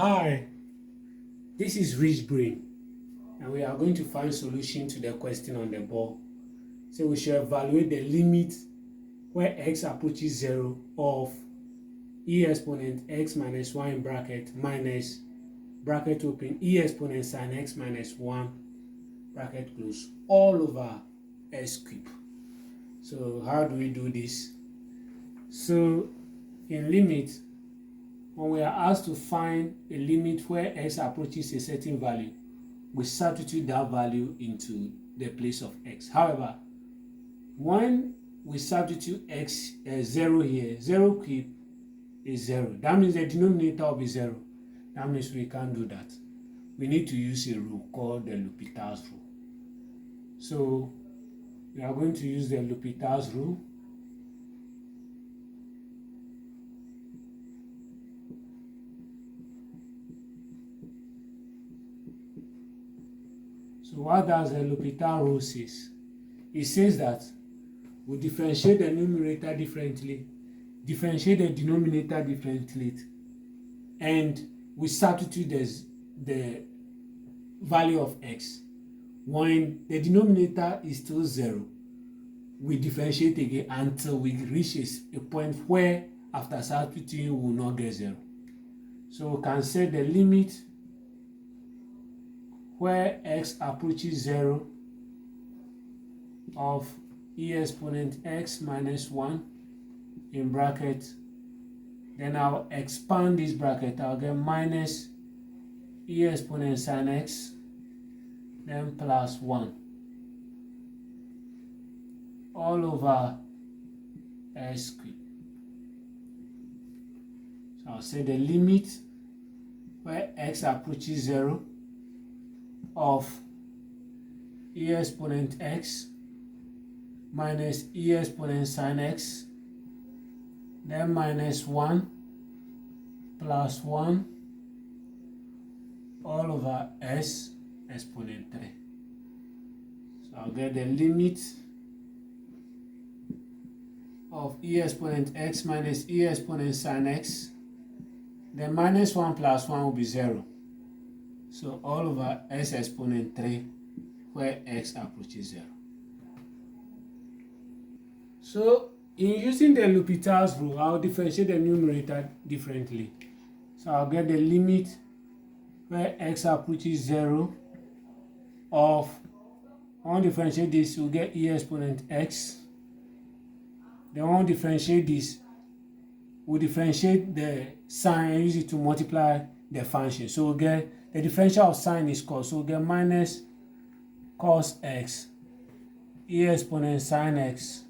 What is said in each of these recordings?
Hi, this is Rich Brain, and we are going to find solution to the question on the board. So we should evaluate the limit where x approaches 0 of e exponent x minus 1 in bracket minus bracket open e exponent sin x minus 1 bracket close all over s cube. So how do we do this? So in limit, when we are asked to find a limit where x approaches a certain value, we substitute that value into the place of x. However, when we substitute x 0 here, 0 cube is 0. That means the denominator will be 0. That means we can't do that. We need to use a rule called the L'Hopital's rule. So we are going to use the L'Hopital's rule. So what does the L'Hopital rule says? It says that we differentiate the numerator differently, differentiate the denominator differently, and we substitute the value of x. When the denominator is still 0, we differentiate again until we reach a point where after substituting we will not get 0. So we can say the limit where x approaches 0 of e exponent x minus 1 in bracket, then I'll expand this bracket, I'll get minus e exponent sin x, then plus 1 all over s squared. So I'll say the limit where x approaches 0 of e exponent x minus e exponent sin x, then minus 1 plus 1 all over s exponent 3. So I'll get the limit of e exponent x minus e exponent sin x, then minus 1 plus 1 will be 0. So all over s exponent 3 where x approaches 0. So in using the L'Hopital's rule, I'll differentiate the numerator differently. So I'll get the limit where x approaches 0 of, when we differentiate this, we'll get e exponent x. Then when we differentiate this, we'll differentiate the sign and use it to multiply the function. So we'll get the differential of sine is cos, so we'll get minus cos x e exponent sin x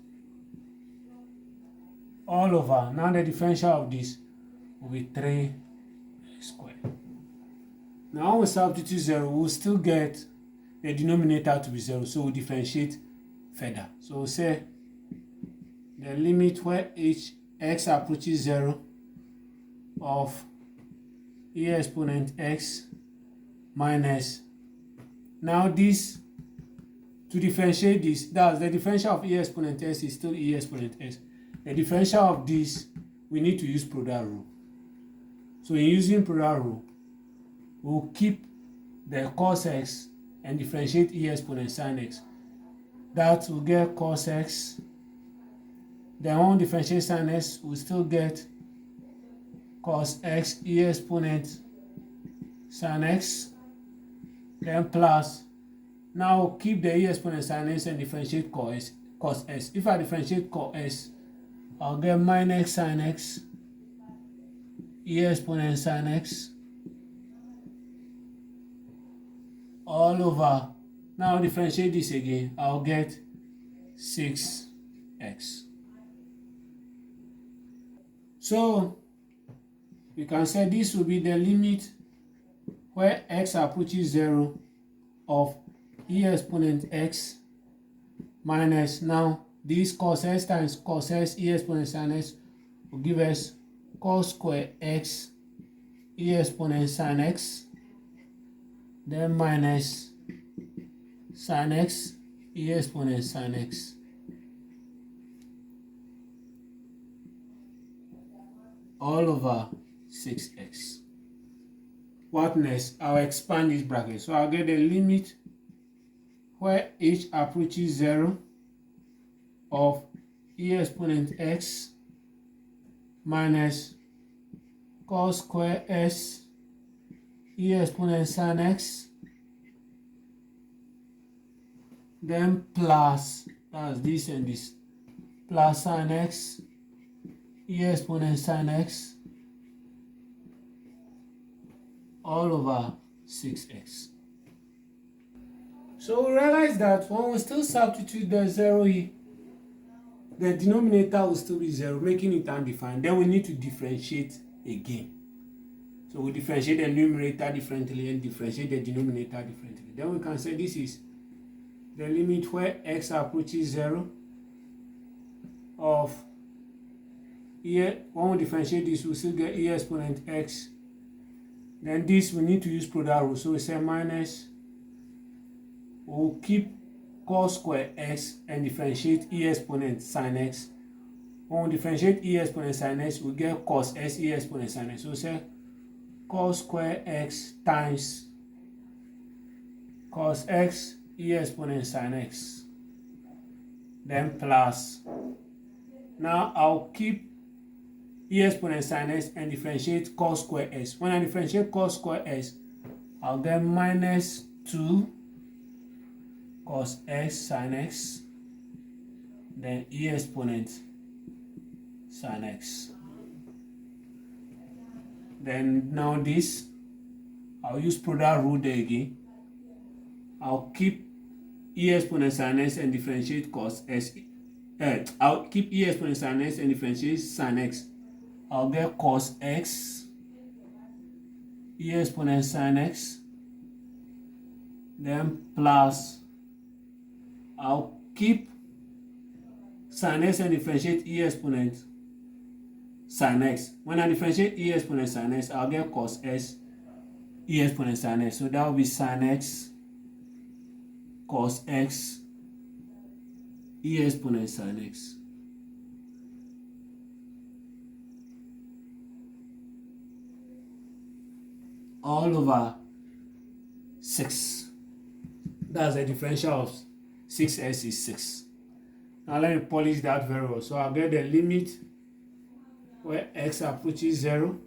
all over. Now the differential of this will be 3 squared. Now when we substitute 0, we'll still get the denominator to be 0, so we'll differentiate further. So we'll say the limit where x approaches 0 of e exponent x minus, now this, to differentiate this, that's the differential of e exponent x is still e exponent x. The differential of this, we need to use product rule. So in using product rule, we'll keep the cos x and differentiate e exponent sin x. That will get cos x. Then when we differentiate sin x, we'll still get cos x e exponent sin x. Then plus, now we'll keep the e exponent sin x and differentiate cos s. If I differentiate cos s, I'll get minus sin x e exponent sin x all over. Now differentiate this again, I'll get 6x. So you can say this will be the limit where x approaches 0 of e exponent x minus, now this cos s times cos s e exponent sin x will give us cos square x e exponent sin x, then minus sin x e exponent sin x all over 6x. what next? I'll expand this bracket. So I'll get the limit where h approaches 0 of e exponent x minus cos square s e exponent sin x, then plus, that's this and this, plus sin x e exponent sin x all over 6x. So we realize that when we still substitute the 0 here, the denominator will still be 0, making it undefined. Then we need to differentiate again. So we differentiate the numerator differently and differentiate the denominator differently. Then we can say this is the limit where x approaches 0 of e. When we differentiate this, we still get e exponent x. Then this we need to use product rule. So we say minus, we'll keep cos square x and differentiate e exponent sin x. When we differentiate e exponent sin x, we get cos s e exponent sin x. So we say cos square x times cos x e exponent sin x, then plus. Now I'll keep e exponent sin x and differentiate cos square s. When I differentiate cos square s, I'll get minus 2 cos x sin x, then e exponent sin x. Then now this, I'll use product rule there again. I'll keep e exponent sin x and differentiate cos s. I'll keep e exponent sin x and differentiate sin x. I'll get cos x e exponent sin x, then plus, I'll keep sin x and differentiate e exponent sin x. When I differentiate e exponent sin x, I'll get cos s e exponent sin x. So that will be sin x cos x e exponent sin x. All over 6. That's the differential of 6s is 6. Now let me polish that very well. So I'll get the limit where x approaches 0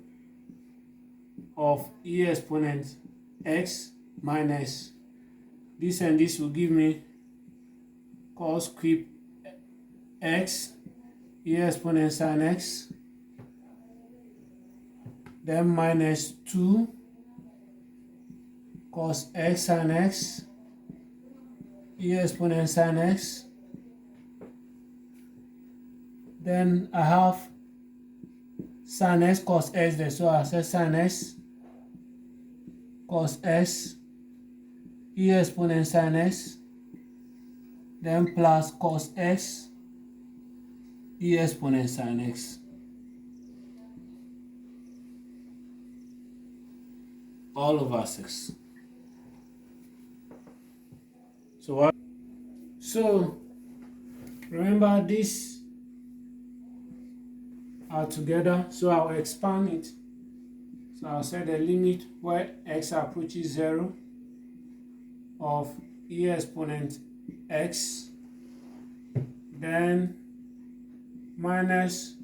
of e exponent x minus this, and this will give me cos square x e exponent sin x, then minus 2 cos x sin x e exponent sin x. Then I have sin x cos x there, so I say sin x cos x e exponent sin x, then plus cos x e exponent sin x all over 6. So what? So remember these are together, so I'll expand it. So I'll set the limit where x approaches 0 of e exponent x, then minus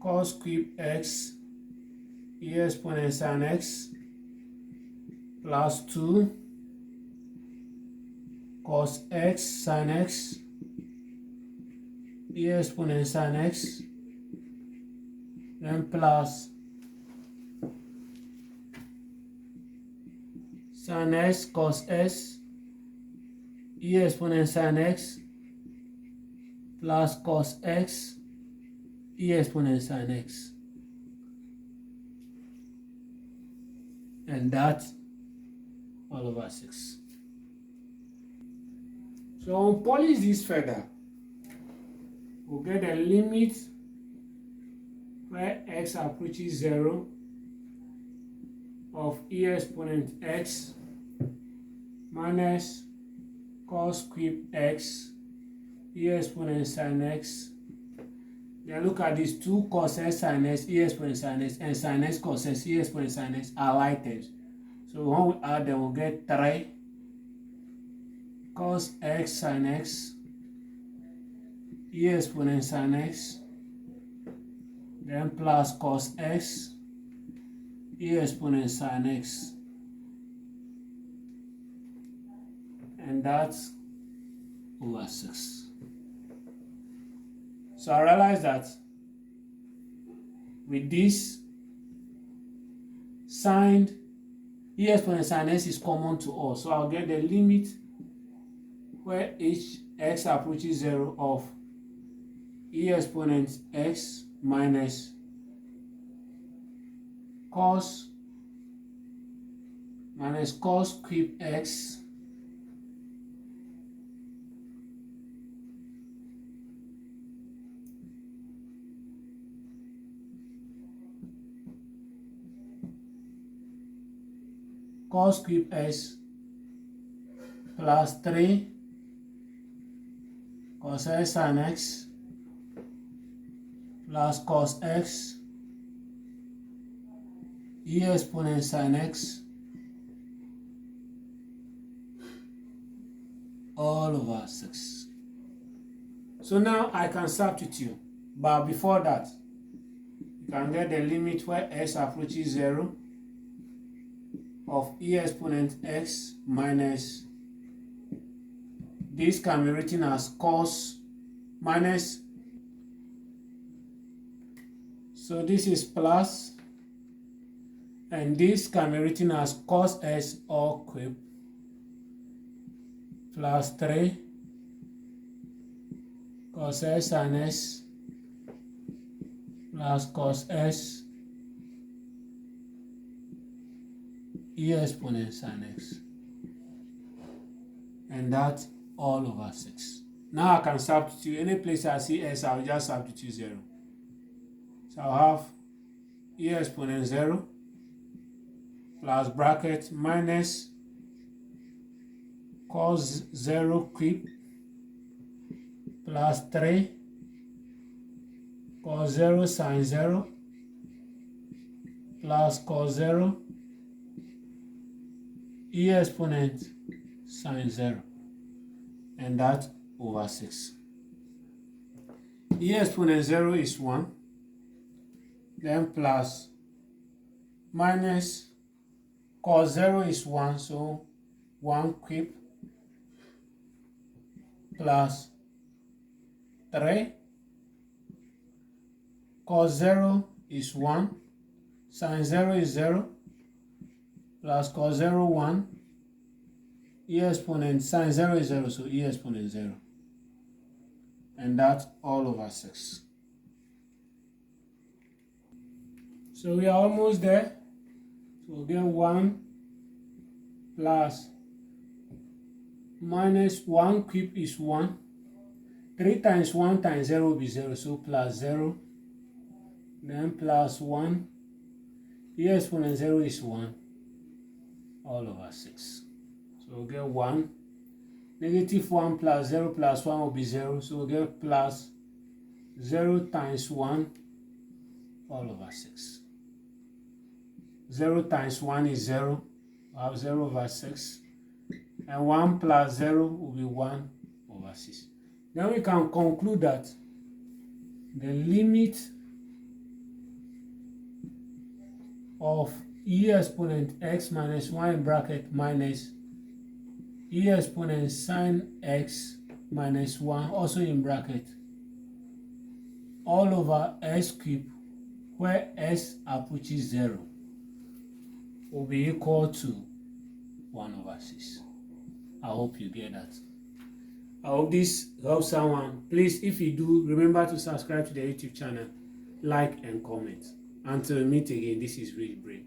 cos square x e exponent sin x plus 2 cos x sin x e exponent sin x, then plus sin x cos s e exponent sin x plus cos x e exponent sin x, and that all over 6. So we'll polish this further. We'll get a limit where x approaches 0 of e exponent x minus cos square x e exponent sin x Then look at this, 2 cos x sin x e exponent sin x and sin x cos x e exponent sin x are like terms. So when we add them, we'll get 3 cos x sin x e exponent sin x, then plus cos x e exponent sin x, and that's over 6. So I realize that with this, sin e exponent sin x is common to all. So I'll get the limit where x approaches 0 of e exponent x minus cos cube x cos cube x plus 3 cos x sin x plus cos x e exponent sin x all over 6. So now I can substitute, but before that, you can get the limit where x approaches 0 of e exponent x minus, this can be written as cos minus, so this is plus, and this can be written as cos x all cube plus 3 cos x sin x plus cos x e exponent sin x, and that's all over 6. Now I can substitute. Any place I see s, I'll just substitute 0. So I'll have e exponent 0 plus bracket minus cos 0 cube plus 3 cos 0 sin 0 plus cos 0 e exponent sin 0, and that over 6. E exponent 0 is 1, then plus minus cos 0 is 1, so 1 cube plus 3 cos 0 is 1, sin 0 is 0, plus cos 0 1, e exponent sin 0 is 0, so e exponent 0, and that's all over 6. So we are almost there. So we'll get 1 plus minus 1 cube is 1, 3 times 1 times 0 will be 0, so plus 0, then plus 1, e exponent 0 is 1, all over 6. So we'll get 1, negative 1 plus 0 plus 1 will be 0, so we'll get plus 0 times 1 all over 6. 0 times 1 is 0, we'll have 0 over 6, and 1 plus 0 will be 1 over 6. Then we can conclude that the limit of e exponent x minus 1 in bracket minus e exponent sin x minus 1 also in bracket all over x cube where s approaches 0 will be equal to 1 over 6. I hope you get that. I hope this helps someone. Please, if you do, remember to subscribe to the YouTube channel, like and comment. Until we meet again, this is Really Brain.